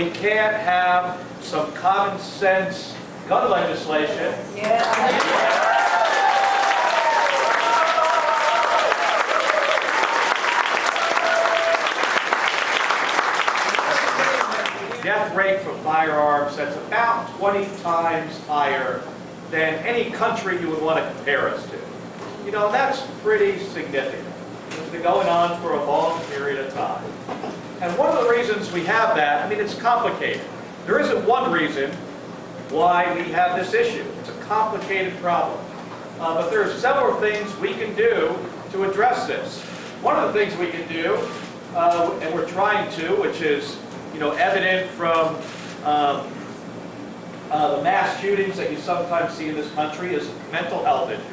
we can't have some common sense gun legislation. Death rate for firearms that's about 20 times higher than any country you would want to compare us to. You know, that's pretty significant. It's been going on for a long period of time. And one of the reasons we have that, I mean, it's complicated. There isn't one reason why we have this issue. It's a complicated problem. But there are several things we can do to address this. One of the things we can do, and we're trying to, which is evident from the mass shootings that you sometimes see in this country, is mental health issues.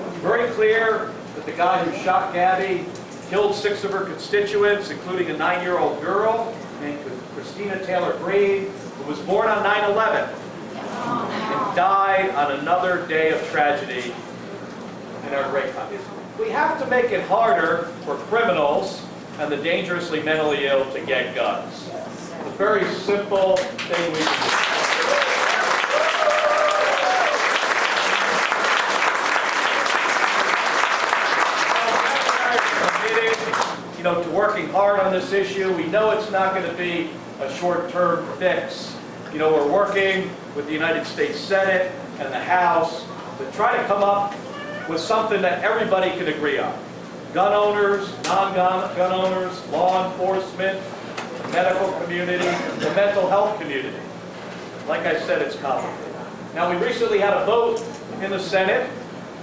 It's very clear that the guy who shot Gabby killed 6 of her constituents, including a 9-year-old girl named Christina Taylor Green, who was born on 9/11 and died on another day of tragedy in our great country. We have to make it harder for criminals and the dangerously mentally ill to get guns. It's a very simple thing we can do. To working hard on this issue. We know it's not going to be a short-term fix. We're working with the United States Senate and the House to try to come up with something that everybody can agree on. Gun owners, non-gun owners, law enforcement, the medical community, the mental health community. Like I said, it's complicated. Now, we recently had a vote in the Senate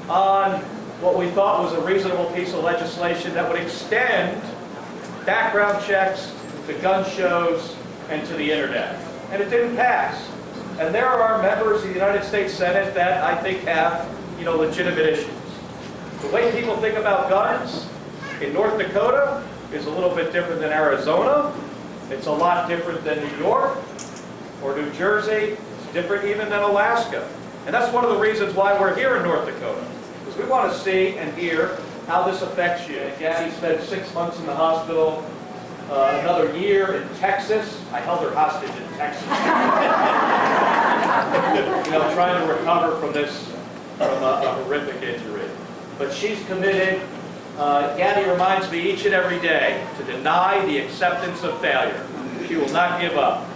on what we thought was a reasonable piece of legislation that would extend background checks to gun shows and to the internet. And it didn't pass. And there are members of the United States Senate that I think have, legitimate issues. The way people think about guns in North Dakota is a little bit different than Arizona. It's a lot different than New York or New Jersey. It's different even than Alaska. And that's one of the reasons why we're here in North Dakota. Because we want to see and hear how this affects you. Gabby spent 6 months in the hospital, another year in Texas. I held her hostage in Texas. Trying to recover from a horrific injury. But she's committed. Gabby reminds me each and every day to deny the acceptance of failure. She will not give up.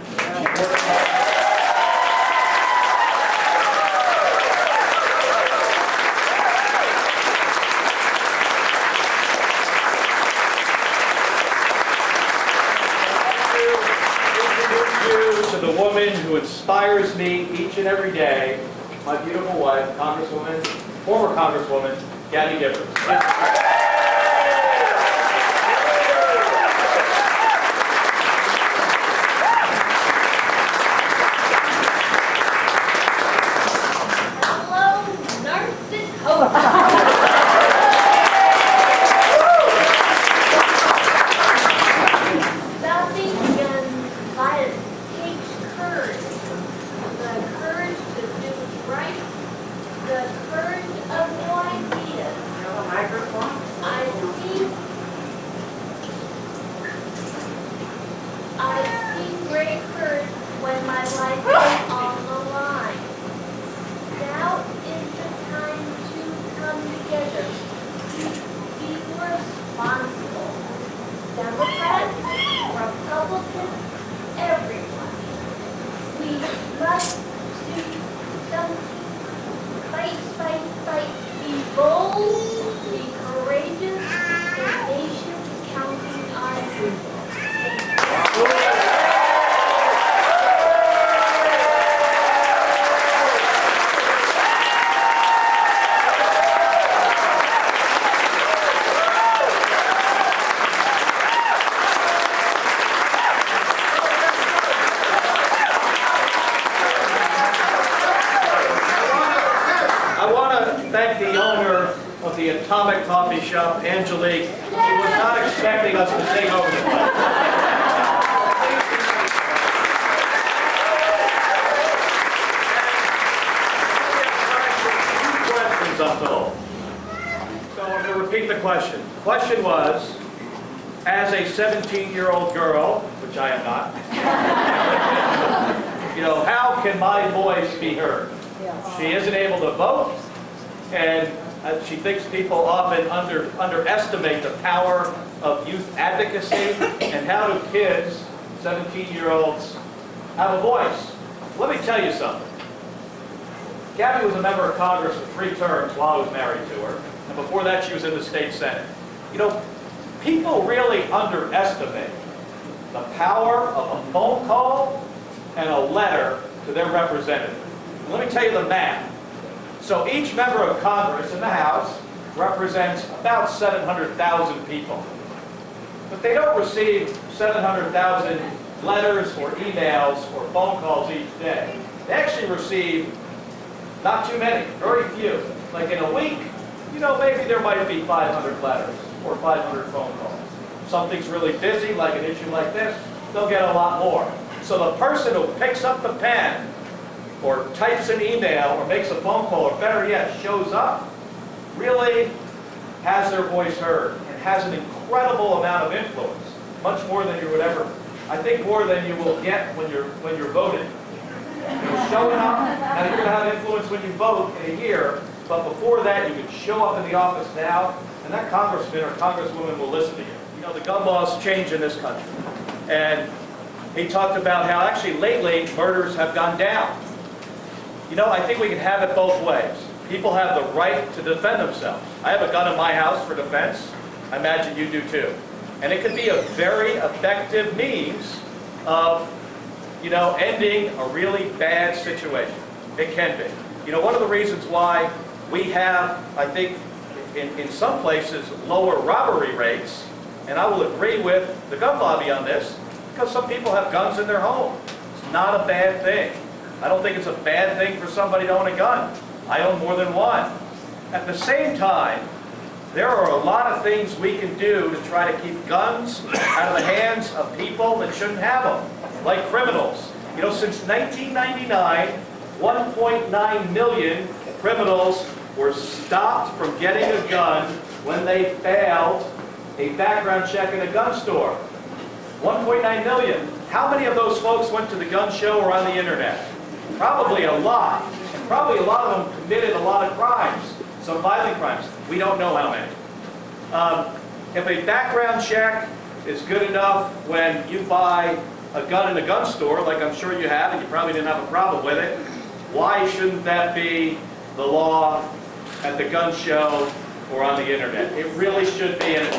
To the woman who inspires me each and every day, my beautiful wife, former Congresswoman, Gabby Giffords. Coffee shop, Angelique. She was not expecting us to take over the place. Questions I'm told. So I'm going to repeat the question. The question was, as a 17-year-old girl, which I am not, You know, how can my voice be heard? She isn't able to vote, and she thinks people often underestimate the power of youth advocacy and how do kids, 17-year-olds, have a voice. Let me tell you something. Gabby was a member of Congress for 3 terms while I was married to her, and before that she was in the state Senate. You know, people really underestimate the power of a phone call and a letter to their representative. Let me tell you the math. So each member of Congress in the House represents about 700,000 people. But they don't receive 700,000 letters or emails or phone calls each day. They actually receive not too many, very few. Like in a week, you know, maybe there might be 500 letters or 500 phone calls. If something's really busy, like an issue like this, they'll get a lot more. So the person who picks up the pen or types an email or makes a phone call, or better yet, shows up, really has their voice heard and has an incredible amount of influence, much more than you would ever, I think more than you will get when you're voting. You're showing up, now you're going to have influence when you vote in a year, but before that you can show up in the office now, and that congressman or congresswoman will listen to you. You know, the gun laws change in this country, and he talked about how actually lately murders have gone down. You know, I think we can have it both ways. People have the right to defend themselves. I have a gun in my house for defense. I imagine you do too. And it can be a very effective means of, you know, ending a really bad situation. It can be. You know, one of the reasons why we have, I think, in some places, lower robbery rates, and I will agree with the gun lobby on this, because some people have guns in their home. It's not a bad thing. I don't think it's a bad thing for somebody to own a gun. I own more than one. At the same time, there are a lot of things we can do to try to keep guns out of the hands of people that shouldn't have them, like criminals. You know, since 1999, 1.9 million criminals were stopped from getting a gun when they failed a background check in a gun store. 1.9 million. How many of those folks went to the gun show or on the internet? Probably a lot. And probably a lot of them committed a lot of crimes, some violent crimes. We don't know how many. If a background check is good enough when you buy a gun in a gun store, like I'm sure you have, and you probably didn't have a problem with it, why shouldn't that be the law at the gun show or on the internet? It really should be, and it